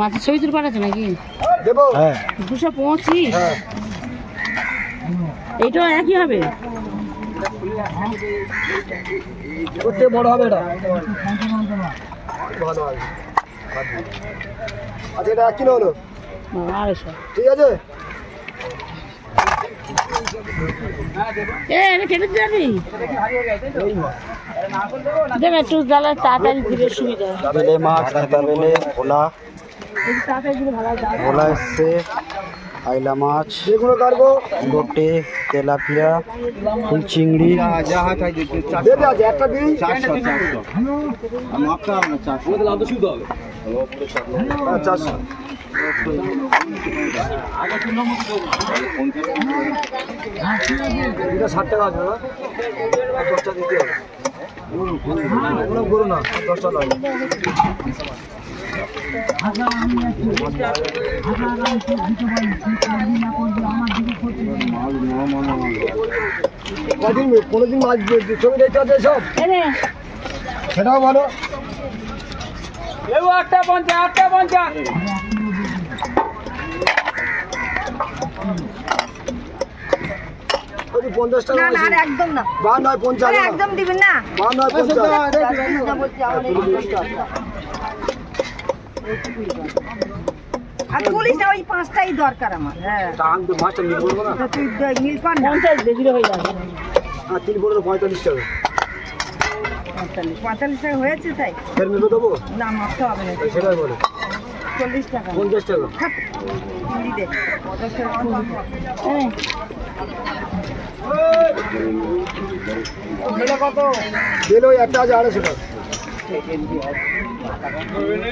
মাছের ছবি তুলে পাঠাচ্ছে নাকি? হ্যাঁ 225। এইটাও একই হবে? বড় হবে এটা। আচ্ছা এটা 1 কিলো হলো 250। ঠিক আছে। কেটে যাবি দেবে একটু জ্বালা তাড়াতাড়ি দিলে সুবিধা। বেলে মাছ, কাঁটা বেলে, ভোলা ভোলা এসছে, আইলা মাছ, যেগুলো কাটবো, লোটে, তেলাপিয়া, ফুল চিংড়ি, একটা দিই 400। এটা 60 টাকা আছে না? 10টা দিতে হবে। গরু না 10টা নয়। কোনদিন মাছ ছবি দেখতে আছে সব সেটাও ভালো। 850 50 টাকা না একদম না। 52 একদম দিবেন না। 52 আর পুলিশ না ওই 5টাই দরকার আমার। হ্যাঁ দাম তো মাছটা মিল করব না। তুই মিল কর না 50 বেশি হয়ে যাবে। আর 3 বড় 45 টাকা। 45 টাকা হয়েছে তাই ফের মিল দেবো না। মাছটা হবে না সেটাই বলে 40 টাকা 50 টাকা চিংড়ি দে 50 টাকা। হ্যাঁ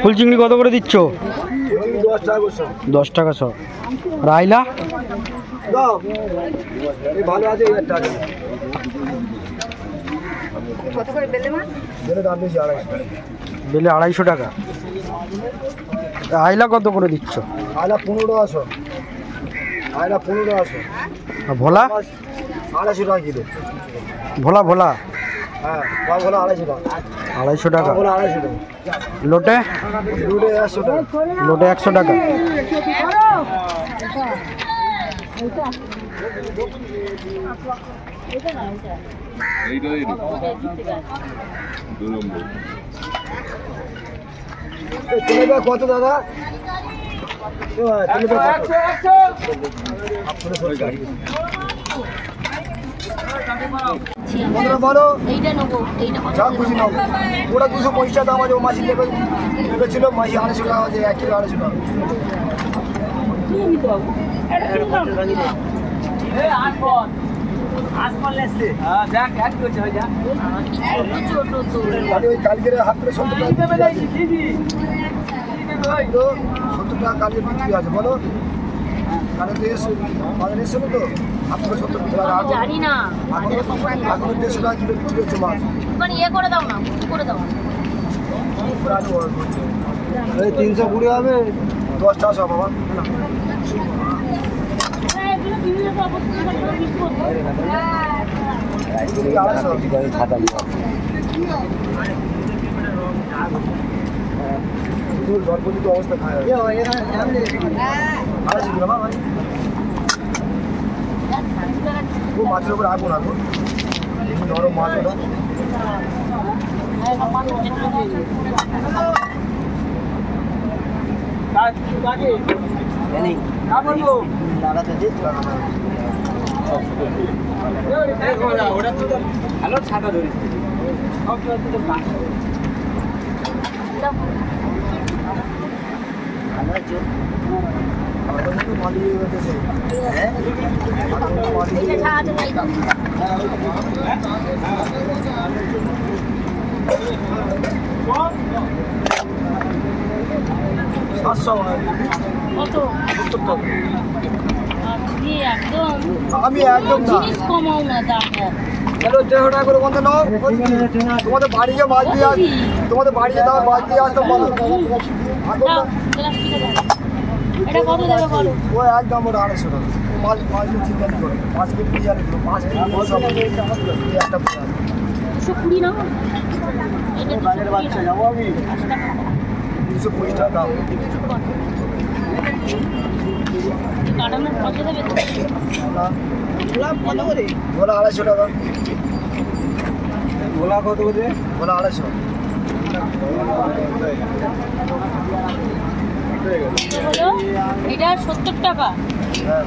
ফুল চিংড়ি কত করে দিচ্ছ? 10 টাকা সব। রাইলা ভালো আছে বেলে 250 টাকা। আইলা কত করে দিচ্ছ? আইলা 1500। আইলা 1500। ভোলা 250 টাকা কিলো। ভোলা ভোলা হ্যাঁ ভোলা 250 টাকা। 250 টাকা ভোলা 250 টাকা। লোটে লোটে 100 টাকা। লোটে 100 টাকা। কত দাদা? বলো যা খুশি নাও। ওটা 250 টাকা দাম আছে। ও মাসি ছিল মাসি 250 টাকা আছে। 1 কিলো 250 টাকা। কালকে হাত করে 70 টাকা কালকে বিক্রি আছে। বলো কালকে বাজারে এসেছিল তো হাত করে 70 টাকা। জানি না এখন 150 টাকা কিলো বিক্রি হচ্ছে মাছ। ইয়ে করে দাও না করে দাও। 320 হবে 10 টাকা সব বাবা। গর্ভবতী অবস্থা খায় মাছের উপরে আগুন আগুন নরম মাছ ওটা। হ্যালো ছাতা ধরিস আমি একদম কমাও না দাম। চলো 150 টাকা করে বন্ধ নাও। তোমাদের বাড়িতে মাছ দিয়ে আস। তোমাদের বাড়িতে দাও মাছ দিয়ে আসতো বলো। এটা কত দেবে বলো? ও একদম ওটা 250 টাকা। মাছ মাছ চিন্তা করো 5 কেজি আর 5 কেজি সব একটা 220 নাও। বাজারে বাচ্চা যাবো আমি 220 টাকা দাম কাটানোর পয়সা দেবে তো? ভোলা 250 টাকা ভোলা কত করে ভোলা 250 হলো এটা 70 টাকা। হ্যাঁ